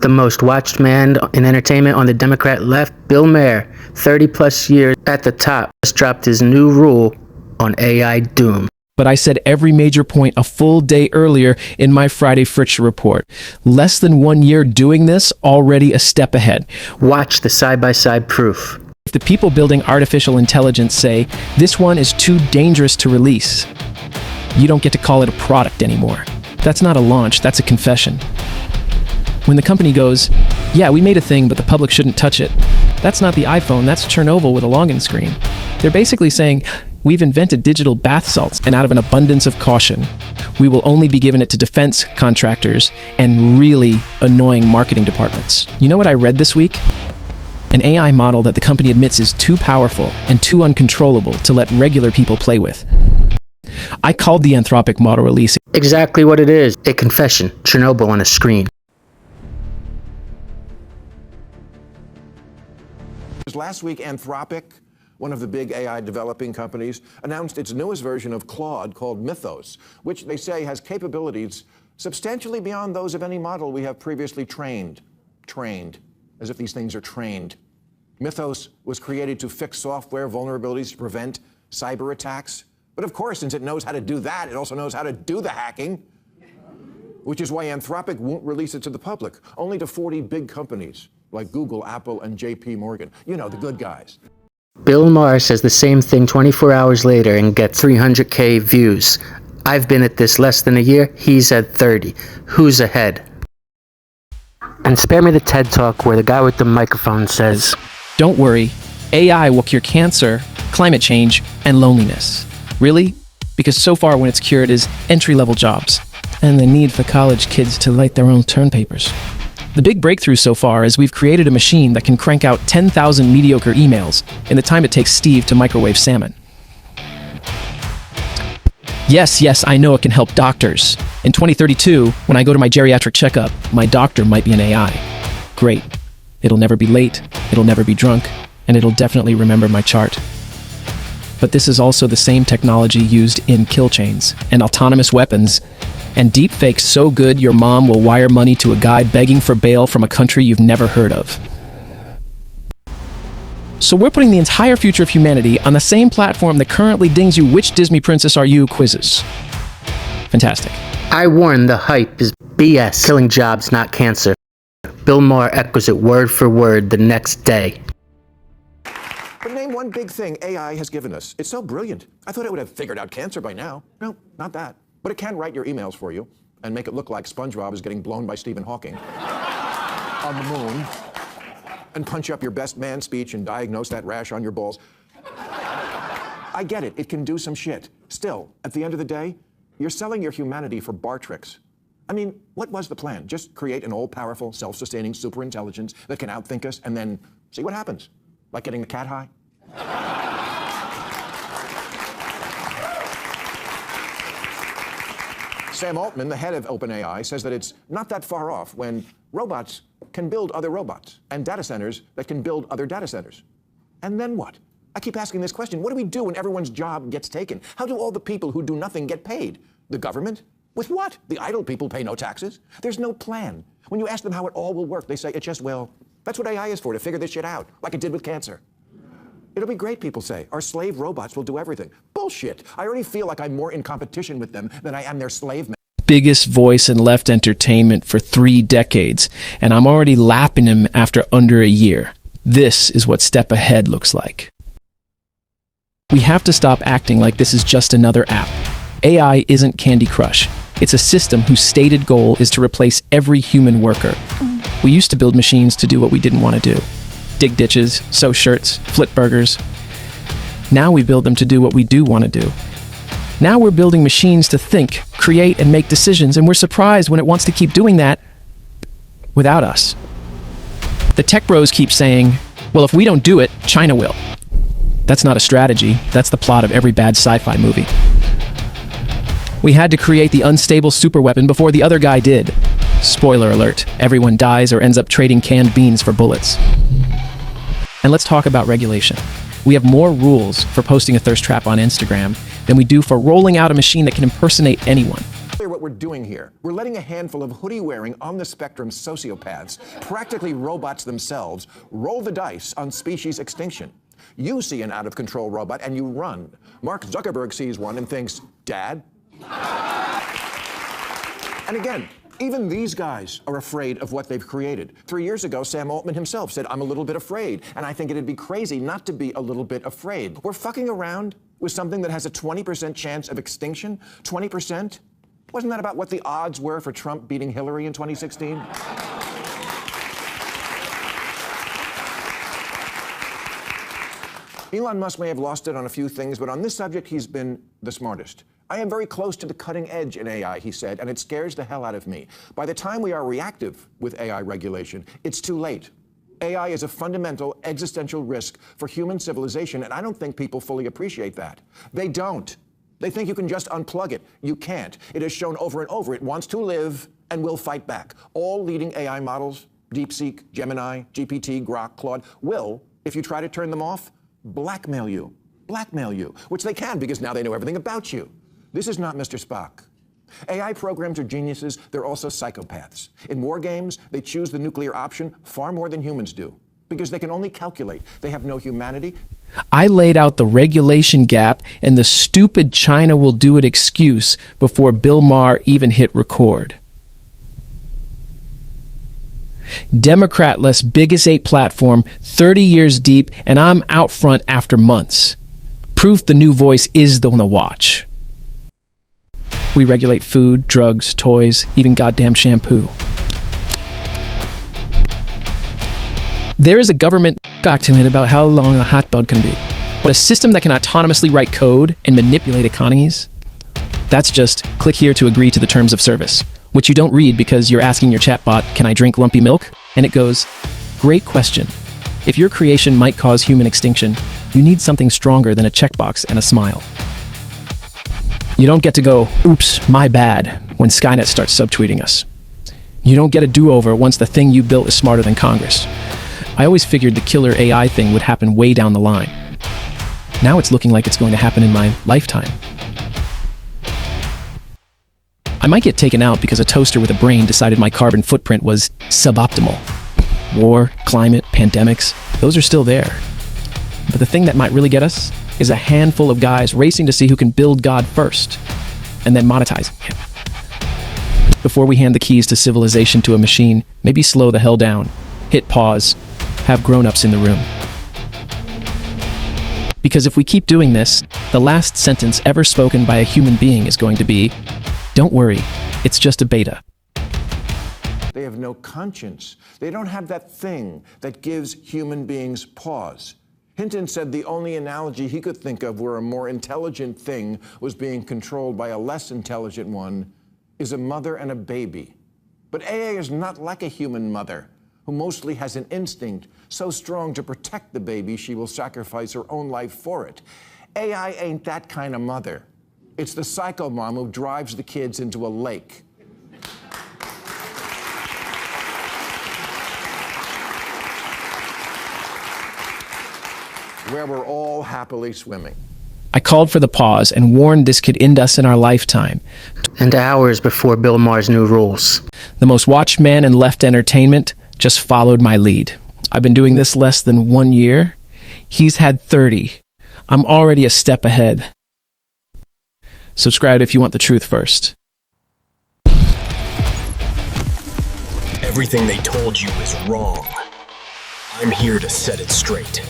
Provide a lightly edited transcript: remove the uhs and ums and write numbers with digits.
The most watched man in entertainment on the Democrat left, Bill Maher, 30 plus years at the top, just dropped his new rule on AI doom. But I said every major point a full day earlier in my Friday Fritzsche report. Less than 1 year doing this, already a step ahead. Watch the side-by-side proof. If the people building artificial intelligence say, this one is too dangerous to release, you don't get to call it a product anymore. That's not a launch, that's a confession. When the company goes, yeah, we made a thing, but the public shouldn't touch it. That's not the iPhone, that's Chernobyl with a login screen. They're basically saying, we've invented digital bath salts, and out of an abundance of caution, we will only be giving it to defense contractors and really annoying marketing departments. You know what I read this week? An AI model that the company admits is too powerful and too uncontrollable to let regular people play with. I called the Anthropic model release Exactly what it is. A confession. Chernobyl on a screen. Last week, Anthropic, one of the big AI developing companies, announced its newest version of Claude called Mythos, which they say has capabilities substantially beyond those of any model we have previously trained. Trained, as if these things are trained. Mythos was created to fix software vulnerabilities to prevent cyber attacks. But of course, since it knows how to do that, it also knows how to do the hacking, which is why Anthropic won't release it to the public, only to 40 big companies like Google, Apple, and JP Morgan. You know, the good guys. Bill Maher says the same thing 24 hours later and gets 300K views. I've been at this less than a year. He's at 30. Who's ahead? And spare me the TED Talk where the guy with the microphone says, don't worry, AI will cure cancer, climate change, and loneliness. Really? Because so far when it's cured is entry-level jobs and the need for college kids to write their own term papers. The big breakthrough so far is we've created a machine that can crank out 10,000 mediocre emails in the time it takes Steve to microwave salmon. Yes, I know it can help doctors. In 2032, when I go to my geriatric checkup, my doctor might be an AI. Great. It'll never be late, it'll never be drunk, and it'll definitely remember my chart. But this is also the same technology used in kill chains and autonomous weapons and deepfakes so good your mom will wire money to a guy begging for bail from a country you've never heard of. So we're putting the entire future of humanity on the same platform that currently dings you which Disney princess are you quizzes. Fantastic. I warn the hype is BS. Killing jobs, not cancer. Bill Maher echoes it word for word the next day. But name one big thing AI has given us. It's so brilliant. I thought it would have figured out cancer by now. No, not that. But it can write your emails for you and make it look like SpongeBob is getting blown by Stephen Hawking on the moon, and punch up your best man speech and diagnose that rash on your balls. I get it. It can do some shit. Still, at the end of the day, you're selling your humanity for bar tricks. I mean, what was the plan? Just create an all-powerful, self-sustaining superintelligence that can outthink us and then see what happens? Like getting the cat high? Sam Altman, the head of OpenAI, says that it's not that far off when robots can build other robots and data centers that can build other data centers. And then what? I keep asking this question. What do we do when everyone's job gets taken? How do all the people who do nothing get paid? The government? With what? The idle people pay no taxes. There's no plan. When you ask them how it all will work, they say it just will. That's what AI is for, to figure this shit out, like it did with cancer. It'll be great, people say. Our slave robots will do everything. Bullshit. I already feel like I'm more in competition with them than I am their slave man. Biggest voice in left entertainment for 3 decades, and I'm already lapping him after under a year. This is what step ahead looks like. We have to stop acting like this is just another app. AI isn't Candy Crush. It's a system whose stated goal is to replace every human worker. We used to build machines to do what we didn't want to do. Dig ditches, sew shirts, flip burgers. Now we build them to do what we do want to do. Now we're building machines to think, create, and make decisions, and we're surprised when it wants to keep doing that without us. The tech bros keep saying, well, if we don't do it, China will. That's not a strategy. That's the plot of every bad sci-fi movie. We had to create the unstable superweapon before the other guy did. Spoiler alert, everyone dies or ends up trading canned beans for bullets. And let's talk about regulation. We have more rules for posting a thirst trap on Instagram than we do for rolling out a machine that can impersonate anyone. clear what we're doing here. We're letting a handful of hoodie-wearing, on-the-spectrum sociopaths, practically robots themselves, roll the dice on species extinction. You see an out-of-control robot and you run. Mark Zuckerberg sees one and thinks, Dad? And again, even these guys are afraid of what they've created. 3 years ago, Sam Altman himself said, I'm a little bit afraid, and I think it'd be crazy not to be a little bit afraid. We're fucking around with something that has a 20% chance of extinction? 20%? Wasn't that about what the odds were for Trump beating Hillary in 2016? Elon Musk may have lost it on a few things, but on this subject, he's been the smartest. I am very close to the cutting edge in AI, he said, and it scares the hell out of me. By the time we are reactive with AI regulation, it's too late. AI is a fundamental existential risk for human civilization, and I don't think people fully appreciate that. They don't. They think you can just unplug it. You can't. It is shown over and over. It wants to live and will fight back. All leading AI models, DeepSeek, Gemini, GPT, Grok, Claude, will, if you try to turn them off, blackmail you, which they can because now they know everything about you. This is not Mr. Spock. AI programs are geniuses. They're also psychopaths. In war games, they choose the nuclear option far more than humans do because they can only calculate. They have no humanity. I laid out the regulation gap and the stupid China will do it excuse before Bill Maher even hit record. Democrat-less biggest ape platform, 30 years deep, and I'm out front after months. Proof the new voice is on the watch. We regulate food, drugs, toys, even goddamn shampoo. There is a government document about how long a hot dog can be. But a system that can autonomously write code and manipulate economies? That's just click here to agree to the terms of service, which you don't read because you're asking your chatbot, can I drink lumpy milk? And it goes, great question. If your creation might cause human extinction, you need something stronger than a checkbox and a smile. You don't get to go, oops, my bad, when Skynet starts subtweeting us. You don't get a do-over once the thing you built is smarter than Congress. I always figured the killer AI thing would happen way down the line. Now it's looking like it's going to happen in my lifetime. I might get taken out because a toaster with a brain decided my carbon footprint was suboptimal. War, climate, pandemics, those are still there. But the thing that might really get us is a handful of guys racing to see who can build God first, and then monetizing him. Before we hand the keys to civilization to a machine, maybe slow the hell down, hit pause, have grown-ups in the room. Because if we keep doing this, the last sentence ever spoken by a human being is going to be, don't worry, it's just a beta. They have no conscience. They don't have that thing that gives human beings pause. Hinton said the only analogy he could think of where a more intelligent thing was being controlled by a less intelligent one is a mother and a baby. But AI is not like a human mother, who mostly has an instinct so strong to protect the baby she will sacrifice her own life for it. AI ain't that kind of mother. It's the psycho mom who drives the kids into a lake. Where we're all happily swimming. I called for the pause and warned this could end us in our lifetime. And hours before Bill Maher's new rules. The most watched man in left entertainment just followed my lead. I've been doing this less than 1 year. He's had 30. I'm already a step ahead. Subscribe if you want the truth first. Everything they told you is wrong. I'm here to set it straight.